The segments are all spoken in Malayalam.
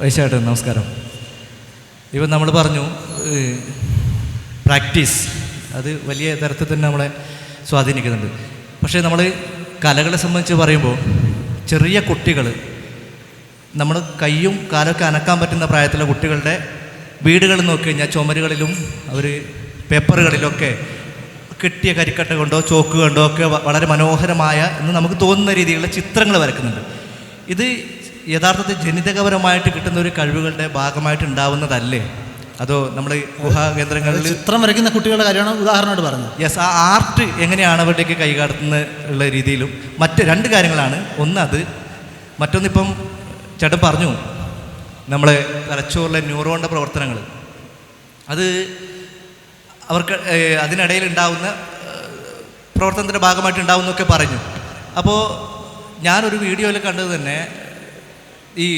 വൈശാട്ടൻ നമസ്കാരം. ഇപ്പം നമ്മൾ പറഞ്ഞു പ്രാക്ടീസ് അത് വലിയ തരത്തിൽ തന്നെ നമ്മളെ സ്വാധീനിക്കുന്നുണ്ട്. പക്ഷേ നമ്മൾ കലകളെ സംബന്ധിച്ച് പറയുമ്പോൾ ചെറിയ കുട്ടികൾ നമ്മൾ കയ്യും കാലൊക്കെ അനക്കാൻ പറ്റുന്ന പ്രായത്തിലുള്ള കുട്ടികളുടെ വീടുകൾ നോക്കി കഴിഞ്ഞാൽ ചുമരുകളിലും അവർ പേപ്പറുകളിലൊക്കെ കിട്ടിയ കരിക്കട്ട കൊണ്ടോ ചോക്ക് കൊണ്ടോ ഒക്കെ വളരെ മനോഹരമായ എന്ന് നമുക്ക് തോന്നുന്ന രീതിയിലുള്ള ചിത്രങ്ങൾ വരയ്ക്കുന്നുണ്ട്. ഇത് യഥാർത്ഥത്തിൽ ജനിതകപരമായിട്ട് കിട്ടുന്ന ഒരു കഴിവുകളുടെ ഭാഗമായിട്ട് ഉണ്ടാവുന്നതല്ലേ, അതോ നമ്മൾ ഗുഹാകേന്ദ്രങ്ങളിൽ ചിത്രം വരയ്ക്കുന്ന കുട്ടികളുടെ കാര്യമാണ് ഉദാഹരണമായിട്ട് പറഞ്ഞത്? യെസ്, ആ ആർട്ട് എങ്ങനെയാണ് അവരുടെയൊക്കെ കൈകാട്ടുന്നുള്ള രീതിയിലും മറ്റ് രണ്ട് കാര്യങ്ങളാണ്. ഒന്ന് അത്, മറ്റൊന്നിപ്പം ചേട്ടൻ പറഞ്ഞു നമ്മളെ തലച്ചോറിലെ ന്യൂറോണിൻ്റെ പ്രവർത്തനങ്ങൾ, അത് അവർക്ക് അതിനിടയിൽ ഉണ്ടാവുന്ന പ്രവർത്തനത്തിൻ്റെ ഭാഗമായിട്ട് ഉണ്ടാവുന്നൊക്കെ പറഞ്ഞു. അപ്പോൾ ഞാനൊരു വീഡിയോയിൽ കണ്ടത് തന്നെ ഈ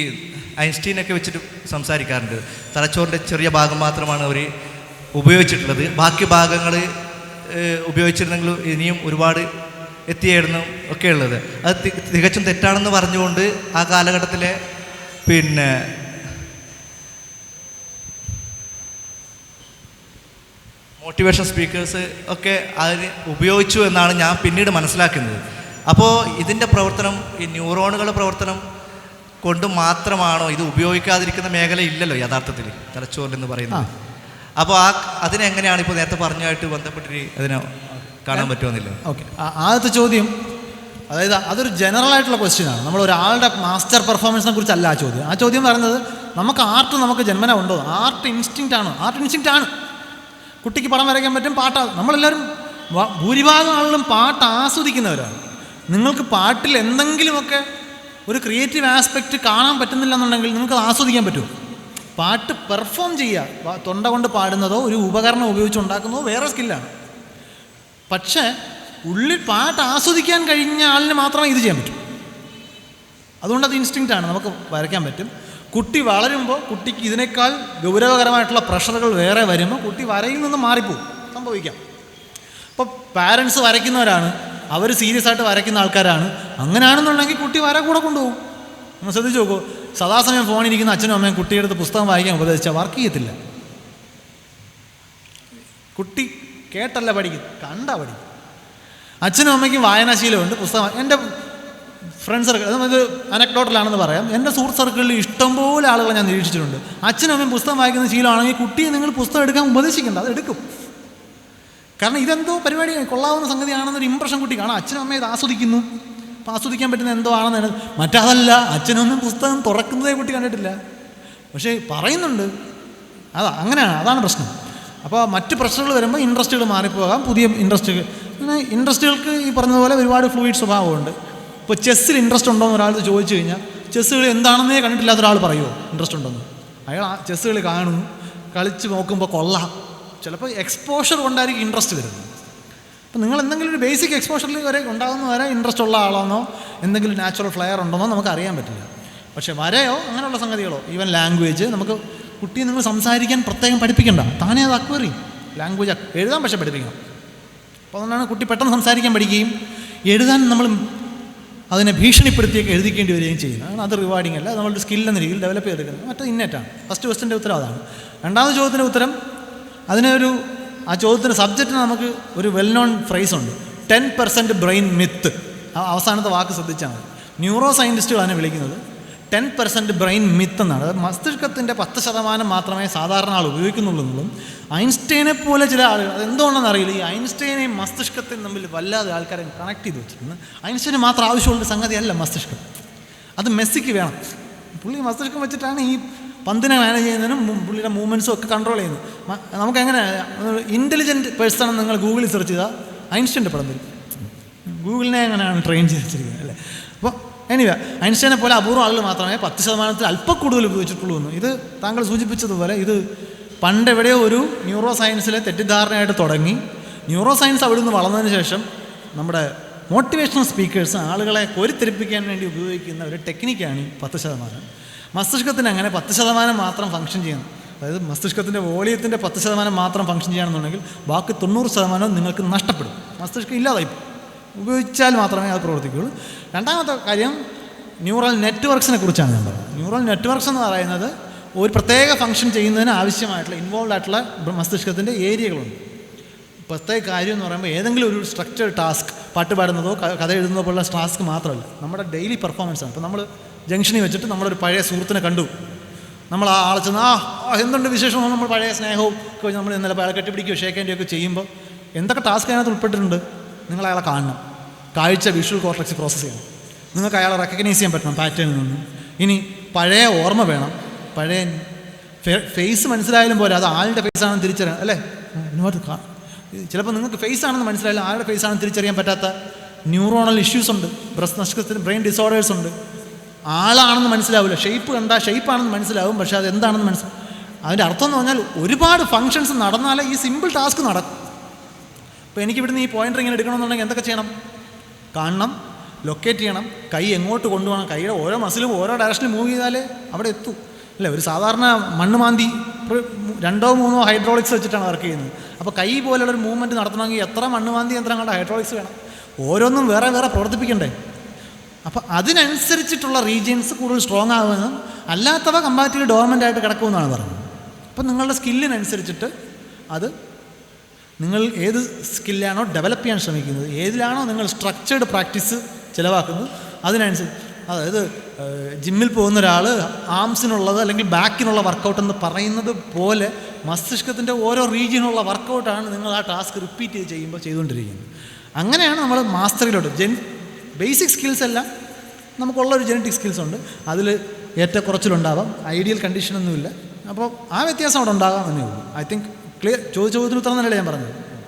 ഐൻസ്റ്റീനൊക്കെ വെച്ചിട്ട് സംസാരിക്കാറുണ്ട്. തലച്ചോറിൻ്റെ ചെറിയ ഭാഗം മാത്രമാണ് അവർ ഉപയോഗിച്ചിട്ടുള്ളത്, ബാക്കി ഭാഗങ്ങൾ ഉപയോഗിച്ചിരുന്നെങ്കിൽ ഇനിയും ഒരുപാട് എത്തിയായിരുന്നു ഒക്കെ ഉള്ളത്. അത് തികച്ചും തെറ്റാണെന്ന് പറഞ്ഞുകൊണ്ട് ആ കാലഘട്ടത്തിലെ മോട്ടിവേഷൻ സ്പീക്കേഴ്സ് ഒക്കെ അതിന് ഉപയോഗിച്ചു എന്നാണ് ഞാൻ പിന്നീട് മനസ്സിലാക്കുന്നത്. അപ്പോൾ ഇതിൻ്റെ പ്രവർത്തനം, ഈ ന്യൂറോണുകളുടെ പ്രവർത്തനം കൊണ്ട് മാത്രമാണോ ഇത്? ഉപയോഗിക്കാതിരിക്കുന്ന മേഖല ഇല്ലല്ലോ യഥാർത്ഥത്തിൽ തലച്ചോറിലെന്ന് പറയുന്നത്. അപ്പോൾ അതിനെങ്ങനെയാണ് ഇപ്പോൾ നേരത്തെ പറഞ്ഞായിട്ട് ബന്ധപ്പെട്ടിട്ട് അതിനെ കാണാൻ പറ്റുമെന്നില്ല? ഓക്കെ, ആദ്യത്തെ ചോദ്യം, അതായത് അതൊരു ജനറൽ ആയിട്ടുള്ള ക്വസ്റ്റ്യനാണ്. നമ്മൾ ഒരാളുടെ മാസ്റ്റർ പെർഫോമൻസിനെ കുറിച്ചല്ല ആ ചോദ്യം. ആ ചോദ്യം പറയുന്നത് നമുക്ക് ആർട്ട് നമുക്ക് ജന്മന ഉണ്ടോ? ആർട്ട് ഇൻസ്റ്റിങ്ക്റ്റ് ആണ്. ആർട്ട് ഇൻസ്റ്റിങ്ക്റ്റ് ആണ്. കുട്ടിക്ക് പടം വരയ്ക്കാൻ പറ്റും, പാട്ട്. നമ്മളെല്ലാവരും ഭൂരിഭാഗം ആളുകളും പാട്ട് ആസ്വദിക്കുന്നവരാണ്. നിങ്ങൾക്ക് പാട്ടിൽ എന്തെങ്കിലുമൊക്കെ ഒരു ക്രിയേറ്റീവ് ആസ്പെക്റ്റ് കാണാൻ പറ്റുന്നില്ല എന്നുണ്ടെങ്കിൽ നിങ്ങൾക്ക് ആസ്വദിക്കാൻ പറ്റുമോ? പാട്ട് പെർഫോം ചെയ്യുക, തൊണ്ട കൊണ്ട് പാടുന്നതോ ഒരു ഉപകരണം ഉപയോഗിച്ച് ഉണ്ടാക്കുന്നതോ വേറെ സ്കില്ലാണ്. പക്ഷേ ഉള്ളിൽ പാട്ട് ആസ്വദിക്കാൻ കഴിഞ്ഞ ആളിന് മാത്രമേ ഇത് ചെയ്യാൻ പറ്റൂ. അതുകൊണ്ട് അത് ഇൻസ്റ്റിങ്ക്റ്റ് ആണ്, നമുക്ക് വരയ്ക്കാൻ പറ്റും. കുട്ടി വളരുമ്പോൾ കുട്ടിക്ക് ഇതിനേക്കാൾ ഗൗരവകരമായിട്ടുള്ള പ്രഷറുകൾ വേറെ വരുമ്പോൾ കുട്ടി വരയിൽ നിന്ന് മാറിപ്പോവും, സംഭവിക്കാം. ഇപ്പോൾ പാരൻസ് വരയ്ക്കുന്നവരാണ്, അവർ സീരിയസ് ആയിട്ട് വരയ്ക്കുന്ന ആൾക്കാരാണ്. അങ്ങനെയാണെന്നുണ്ടെങ്കിൽ കുട്ടി വര കൂടെ കൊണ്ടുപോകും. നമ്മൾ ശ്രദ്ധിച്ച് നോക്കൂ, സദാസമയം ഫോണിരിക്കുന്ന അച്ഛനും അമ്മയും കുട്ടിയുടെ അടുത്ത് പുസ്തകം വായിക്കാൻ ഉപദേശിച്ചാൽ വർക്ക് ചെയ്യത്തില്ല. കുട്ടി കേട്ടല്ല പഠിക്കും, കണ്ടാ പഠിക്കും. അച്ഛനും അമ്മയ്ക്കും വായനാശീലമുണ്ട്, പുസ്തകം. എൻ്റെ ഫ്രണ്ട് സർക്കിൾ, അത് അനക്ഡോട്ടലാണെന്ന് പറയാം, എൻ്റെ സുഹൃത്ത് സർക്കിളിൽ ഇഷ്ടംപോലെ ആളുകളെ ഞാൻ നിരീക്ഷിച്ചിട്ടുണ്ട്. അച്ഛനും അമ്മയും പുസ്തകം വായിക്കുന്ന ശീലമാണെങ്കിൽ കുട്ടിയെ നിങ്ങൾ പുസ്തകം എടുക്കാൻ ഉപദേശിക്കേണ്ട, അത് എടുക്കും. കാരണം ഇതെന്തോ പരിപാടി കൊള്ളാവുന്ന സംഗതിയാണെന്നൊരു ഇമ്പ്രഷൻ കുട്ടി കാണാം. അച്ഛനും അമ്മയും ഇത് ആസ്വദിക്കുന്നു, അപ്പോൾ ആസ്വദിക്കാൻ പറ്റുന്ന എന്തോ ആണെന്നാണ്. മറ്റതല്ല, അച്ഛനും അമ്മയും പുസ്തകം തുറക്കുന്നതേ കുട്ടി കണ്ടിട്ടില്ല, പക്ഷേ പറയുന്നുണ്ട്. അങ്ങനെയാണ്, അതാണ് പ്രശ്നം. അപ്പോൾ മറ്റ് പ്രശ്നങ്ങൾ വരുമ്പോൾ ഇൻട്രസ്റ്റുകൾ മാറിപ്പോകാം, പുതിയ ഇൻട്രസ്റ്റുകൾ. അങ്ങനെ ഇൻട്രസ്റ്റുകൾക്ക് ഈ പറഞ്ഞതുപോലെ ഒരുപാട് ഫ്ലൂയിഡ് സ്വഭാവമുണ്ട്. ഇപ്പോൾ ചെസ്സിൽ ഇൻട്രസ്റ്റ് ഉണ്ടോ എന്ന് ഒരാൾ ചോദിച്ചു കഴിഞ്ഞാൽ ചെസ്സ് കളി എന്താണെന്നേ കണ്ടിട്ടില്ലാത്ത ഒരാൾ പറയുമോ ഇൻട്രസ്റ്റ് ഉണ്ടെന്ന്? അയാൾ ആ ചെസ്സ് കളി കാണുന്നു, കളിച്ച് നോക്കുമ്പോൾ കൊള്ളാം. ചിലപ്പോൾ എക്സ്പോഷർ കൊണ്ടായിരിക്കും ഇൻട്രസ്റ്റ് വരുന്നത്. അപ്പോൾ നിങ്ങൾ എന്തെങ്കിലും ഒരു ബേസിക് എക്സ്പോഷറിൽ വരെ ഉണ്ടാകുന്ന വരെ ഇൻട്രസ്റ്റ് ഉള്ള ആളാണോ, എന്തെങ്കിലും നാച്ചുറൽ ഫ്ലെയർ ഉണ്ടോന്നോ നമുക്ക് അറിയാൻ പറ്റില്ല. പക്ഷേ വരയോ അങ്ങനെയുള്ള സംഗതികളോ, ഈവൻ ലാംഗ്വേജ്, നമുക്ക് കുട്ടിയെ നിങ്ങൾ സംസാരിക്കാൻ പ്രത്യേകം പഠിപ്പിക്കണ്ട, താനേ അത് അക്വയർ ചെയ്യും. ലാംഗ്വേജ് എഴുതാൻ പക്ഷേ പഠിപ്പിക്കണം. അപ്പോൾ അതുകൊണ്ടാണ് കുട്ടി പെട്ടെന്ന് സംസാരിക്കാൻ പഠിക്കുകയും എഴുതാൻ നമ്മൾ അതിനെ ഭീഷണിപ്പെടുത്തിയൊക്കെ എഴുതിക്കേണ്ടി വരികയും ചെയ്യുന്നത്. അത് റിവാർഡിങ് അല്ല, നമ്മളുടെ സ്കില്ലെന്ന രീതിയിൽ ഡെവലപ്പ് ചെയ്തെടുക്കുന്നത്. മറ്റേ ഇന്നേറ്റാണ്. ഫസ്റ്റ് ക്വസ്റ്റിൻ്റെ ഉത്തരം അതാണ്. രണ്ടാമത്തെ ചോദ്യത്തിൻ്റെ ഉത്തരം, ആ ചോദ്യത്തിൻ്റെ സബ്ജക്റ്റിന് നമുക്ക് ഒരു വെൽ നോൺ ഫ്രേസ് ഉണ്ട്, 10% ബ്രെയിൻ മിത്ത്. ആ അവസാനത്തെ വാക്ക് ശ്രദ്ധിച്ചാൽ മതി. ന്യൂറോ സയൻറ്റിസ്റ്റുകളാണ് വിളിക്കുന്നത് 10% ബ്രെയിൻ മിത്ത് എന്നാണ്. അത് മസ്തിഷ്കത്തിൻ്റെ 10% മാത്രമേ സാധാരണ ആൾ ഉപയോഗിക്കുന്നുള്ളൂ എന്നുള്ളതും, ഐൻസ്റ്റൈനെ പോലെ ചില ആളുകൾ, അതെന്തുകൊണ്ടെന്ന് അറിയില്ല, ഈ ഐൻസ്റ്റൈനെയും മസ്തിഷ്കത്തെയും തമ്മിൽ വല്ലാതെ ആൾക്കാരെ കണക്ട് ചെയ്ത് വെച്ചിട്ടുണ്ട്. ഐൻസ്റ്റൈന് മാത്രം ആവശ്യമുള്ള സംഗതിയല്ല മസ്തിഷ്കം, അത് മെസ്സിക്ക് വേണം. പുള്ളി മസ്തിഷ്കം വെച്ചിട്ടാണ് ഈ പന്തിനെ മാനേജ് ചെയ്യുന്നതിനും പുള്ളിയുടെ മൂവ്മെൻറ്റ്സും ഒക്കെ കൺട്രോൾ ചെയ്യുന്നത്. നമുക്കെങ്ങനെ ഇൻ്റലിജൻറ്റ് പേഴ്സൺ എന്ന് നിങ്ങൾ ഗൂഗിളിൽ സെർച്ച് ചെയ്താൽ ഐൻസ്റ്റൈൻ്റെ പടം വരും. ഗൂഗിളിനെ എങ്ങനെയാണ് ട്രെയിൻ ചെയ്തിരിക്കുന്നത് അല്ലേ? അപ്പോൾ എനിവേ, ഐൻസ്റ്റൈനെ പോലെ അപൂർവം ആളുകൾ മാത്രമേ 10% അല്പം കൂടുതൽ ഉപയോഗിച്ചിട്ടുള്ളൂ എന്ന്. ഇത് താങ്കൾ സൂചിപ്പിച്ചതുപോലെ ഇത് പണ്ടെവിടെയോ ഒരു ന്യൂറോ സയൻസിലെ തെറ്റിദ്ധാരണയായിട്ട് തുടങ്ങി. ന്യൂറോ സയൻസ് അവിടെ നിന്ന് വളർന്നതിന് ശേഷം നമ്മുടെ മോട്ടിവേഷണൽ സ്പീക്കേഴ്സ് ആളുകളെ കോരിത്തെരിപ്പിക്കാൻ വേണ്ടി ഉപയോഗിക്കുന്ന ഒരു ടെക്നിക്കാണ് 10%. മസ്തിഷ്കത്തിന് അങ്ങനെ 10% മാത്രം ഫങ്ഷൻ ചെയ്യണം. അതായത് മസ്തിഷ്കത്തിൻ്റെ വോളിയത്തിൻ്റെ 10% മാത്രം ഫങ്ഷൻ ചെയ്യണമെന്നുണ്ടെങ്കിൽ ബാക്കി 90% നിങ്ങൾക്ക് നഷ്ടപ്പെടും. മസ്തിഷ്കം ഇല്ലാതായി ഉപയോഗിച്ചാൽ മാത്രമേ അത് പ്രവർത്തിക്കുകയുള്ളൂ. രണ്ടാമത്തെ കാര്യം, ന്യൂറൽ നെറ്റ്വർക്ക്സിനെ കുറിച്ചാണ് ഞാൻ പറയുന്നത്. ന്യൂറൽ നെറ്റ്വർക്ക്സ് എന്ന് പറയുന്നത് ഒരു പ്രത്യേക ഫംഗ്ഷൻ ചെയ്യുന്നതിന് ആവശ്യമായിട്ടുള്ള ഇൻവോൾവ് ആയിട്ടുള്ള മസ്തിഷ്കത്തിൻ്റെ ഏരിയകളുണ്ട്. പ്രത്യേക കാര്യം എന്ന് പറയുമ്പോൾ ഏതെങ്കിലും ഒരു സ്ട്രക്ചർഡ് ടാസ്ക്, പാട്ട് പാടുന്നതോ കഥ എഴുതുന്നതോ പോലുള്ള ടാസ്ക് മാത്രമല്ല, നമ്മുടെ ഡെയിലി പെർഫോമൻസാണ്. ഇപ്പോൾ നമ്മൾ ജംഗ്ഷനിൽ വെച്ചിട്ട് നമ്മളൊരു പഴയ സുഹൃത്തിനെ കണ്ടു, നമ്മൾ ആ ആളെ ചെന്ന് എന്തുണ്ട് വിശേഷം, നമ്മൾ പഴയ സ്നേഹവും ഒക്കെ നമ്മൾ ഇന്നലെ അയാളെ കെട്ടിപ്പിടിക്കുകയോ ഷേക്കേൻ്റെയൊക്കെ ചെയ്യുമ്പോൾ എന്തൊക്കെ ടാസ്ക് അതിനകത്ത് ഉൾപ്പെട്ടിട്ടുണ്ട്. നിങ്ങൾ അയാളെ കാണണം, കാഴ്ച വിഷ്വൽ കോർട്ടക്സ് പ്രോസസ്സ് ചെയ്യണം, നിങ്ങൾക്ക് അയാളെ റെക്കഗ്നൈസ് ചെയ്യാൻ പറ്റണം പാറ്റേണിൽ നിന്ന്. ഇനി പഴയ ഓർമ്മ വേണം, പഴയ ഫേസ് മനസ്സിലായാലും പോലെ അത് ആളുടെ ഫേസാണെന്ന് തിരിച്ചറിയാം അല്ലേ. ചിലപ്പോൾ നിങ്ങൾക്ക് ഫേസ് ആണെന്ന് മനസ്സിലായാലും ആരുടെ ഫേസ് ആണെന്ന് തിരിച്ചറിയാൻ പറ്റാത്ത ന്യൂറോണൽ ഇഷ്യൂസ് ഉണ്ട്, മസ്തിഷ്കത്തിന് ബ്രെയിൻ ഡിസോർഡേഴ്സ് ഉണ്ട്. ആളാണെന്ന് മനസ്സിലാവില്ല, ഷേപ്പ് കണ്ടാൽ ഷേപ്പാണെന്ന് മനസ്സിലാവും, പക്ഷേ അത് എന്താണെന്ന് മനസ്സിലാവും. അതിൻ്റെ അർത്ഥം എന്ന് പറഞ്ഞാൽ ഒരുപാട് ഫങ്ഷൻസ് നടന്നാലേ ഈ സിമ്പിൾ ടാസ്ക് നടക്കും. ഇപ്പോൾ എനിക്ക് ഇവിടുന്ന് ഈ പോയിൻ്റർ ഇങ്ങനെ എടുക്കണമെന്നുണ്ടെങ്കിൽ എന്തൊക്കെ ചെയ്യണം? കാണണം, ലൊക്കേറ്റ് ചെയ്യണം, കൈ എങ്ങോട്ട് കൊണ്ടുപോകണം, കൈയുടെ ഓരോ മസിലും ഓരോ ഡയറക്ഷനിൽ മൂവ് ചെയ്താലേ അവിടെ എത്തൂ അല്ലേ. ഒരു സാധാരണ മണ്ണ് മാന്തി 2-3 ഹൈഡ്രോളിക്സ് വെച്ചിട്ടാണ് വർക്ക് ചെയ്യുന്നത്. അപ്പോൾ കൈ പോലുള്ളൊരു മൂവ്മെൻറ്റ് നടത്തണമെങ്കിൽ എത്ര മണ്ണ് മാന്തി യന്ത്രങ്ങളുടെ ഹൈഡ്രോളിക്സ് വേണം, ഓരോന്നും വേറെ വേറെ പ്രവർത്തിപ്പിക്കണ്ടേ. അപ്പോൾ അതിനനുസരിച്ചിട്ടുള്ള റീജിയൻസ് കൂടുതൽ സ്ട്രോങ് ആകുമെന്നും അല്ലാത്തവ കമ്പാരിറ്റീവ്ലി ഡോർമെൻ്റ് ആയിട്ട് കിടക്കുമെന്നാണ് പറയുന്നത്. അപ്പം നിങ്ങളുടെ സ്കില്ലിനനുസരിച്ചിട്ട് അത് നിങ്ങൾ ഏത് സ്കില്ലാണോ ഡെവലപ്പ് ചെയ്യാൻ ശ്രമിക്കുന്നത്, ഏതിലാണോ നിങ്ങൾ സ്ട്രക്ചേർഡ് പ്രാക്ടീസ് ചിലവാക്കുന്നത് അതിനനുസരിച്ച്. അതായത് ജിമ്മിൽ പോകുന്ന ഒരാൾ ആംസിനുള്ളത് അല്ലെങ്കിൽ ബാക്കിനുള്ള വർക്കൗട്ട് എന്ന് പറയുന്നത് പോലെ മസ്തിഷ്കത്തിൻ്റെ ഓരോ റീജിയനുള്ള വർക്കൗട്ടാണ് നിങ്ങൾ ആ ടാസ്ക് റിപ്പീറ്റ് ചെയ്ത് ചെയ്യുമ്പോൾ ചെയ്തുകൊണ്ടിരിക്കുന്നത്. അങ്ങനെയാണ് നമ്മൾ മാസ്റ്ററിയിലോട്ട് ബേസിക് സ്കിൽസ് എല്ലാം നമുക്കുള്ളൊരു ജെനറ്റിക് സ്കിൽസ് ഉണ്ട്, അതിൽ ഏറ്റക്കുറച്ചിലുണ്ടാവാം, ഐഡിയൽ കണ്ടീഷനൊന്നുമില്ല. അപ്പോൾ ആ വ്യത്യാസം അവിടെ ഉണ്ടാകാം എന്നേ ഉള്ളൂ. I think clear. ചോദ്യത്തിന് ഉത്തരം തന്നെയല്ലേ ഞാൻ പറഞ്ഞത്.